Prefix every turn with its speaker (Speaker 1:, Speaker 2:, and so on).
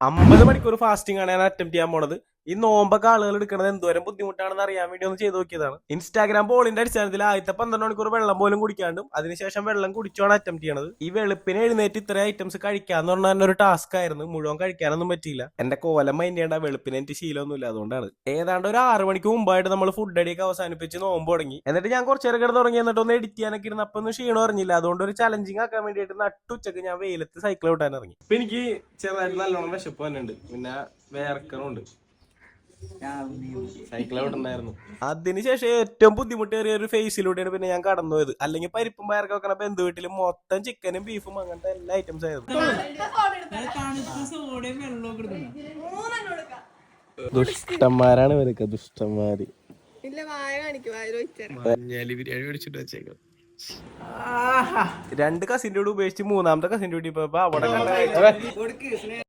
Speaker 1: 50 മണിക്കൂർ ഫാസ്റ്റിംഗ് ആണ് ഞാൻ അറ്റംപ്റ്റ് ചെയ്യാൻ പോണത്. ഈ നോമ്പൊക്കെ ആളുകൾ എടുക്കുന്നത് എന്തോരം ബുദ്ധിമുട്ടാണെന്ന് അറിയാൻ വേണ്ടി ഒന്ന് ചെയ്ത് നോക്കിയതാണ്. ഇൻസ്റ്റാഗ്രാം പോളിന്റെ അടിസ്ഥാനത്തിൽ ആദ്യത്തെ 12 മണിക്കൂർ വെള്ളം പോലും കുടിക്കാണ്ടും അതിനുശേഷം വെള്ളം കുടിച്ചോണ് അറ്റംപ്റ്റ് ചെയ്യണത്. ഈ വെളുപ്പിന് എഴുന്നേറ്റ് ഇത്ര ഐറ്റംസ് കഴിക്കാന്ന് പറഞ്ഞാൽ തന്നെ ഒരു ടാസ്ക് ആയിരുന്നു. മുഴുവൻ കഴിക്കാനൊന്നും പറ്റിയില്ല. എന്റെ കോലം മൈൻഡ് ചെയ്യേണ്ട, വെളുപ്പിന് എനിക്ക് ശീലമൊന്നുമില്ല, അതുകൊണ്ടാണ്. ഏതാണ്ട് ഒരു 6 മണിക്ക് മുമ്പായിട്ട് നമ്മൾ ഫുഡ് അടിയൊക്കെ അവസാനിപ്പിച്ച് നോമ്പ് തുടങ്ങി. എന്നിട്ട് ഞാൻ കുറച്ച് നേരം കിടന്ന് തുടങ്ങി. എന്നിട്ട് ഒന്ന് എഡിറ്റ് ചെയ്യാനൊക്കെ ഇരുന്ന് അപ്പൊ ഒന്നും ക്ഷീണം അറിഞ്ഞില്ല. അതുകൊണ്ട് ഒരു ചലഞ്ചിങ് ആക്കാൻ വേണ്ടിയിട്ട് നട്ടുച്ചക്ക് ഞാൻ വെയിലത്ത് സൈക്കിൾ ഓട്ടാൻ ഇറങ്ങി. ഇപ്പൊ എനിക്ക് ചെറുതായിട്ട് നല്ലോണം വിശപ്പ് തന്നെ ഉണ്ട്, പിന്നെ വേർക്കണുണ്ട്. സൈക്കിൾ ഓട്ടുണ്ടായിരുന്നു. അതിനുശേഷം ഏറ്റവും ബുദ്ധിമുട്ടേറിയ ഒരു ഫേസിലൂടെയാണ് പിന്നെ ഞാൻ കടന്നു പോയത്. അല്ലെങ്കിൽ പരിപ്പും പയറൊക്കെ വെക്കണ ബന്ധു വീട്ടിൽ മൊത്തം ചിക്കനും ബീഫും അങ്ങനത്തെ എല്ലാ ഐറ്റംസ് ആയിരുന്നു. ദുഷ്ടന്മാരാണ് ഇവരൊക്കെ, ദുഷ്ടന്മാര്. ബിരിയാണി മേടിച്ചിട്ട് വെച്ചേക്കാം. 2 കസിൻ്റെ കൂടെ ഉപേക്ഷിച്ച് 3ാമത്തെ കസിൻ്റെ കൂടി ഇപ്പൊ അവിടെ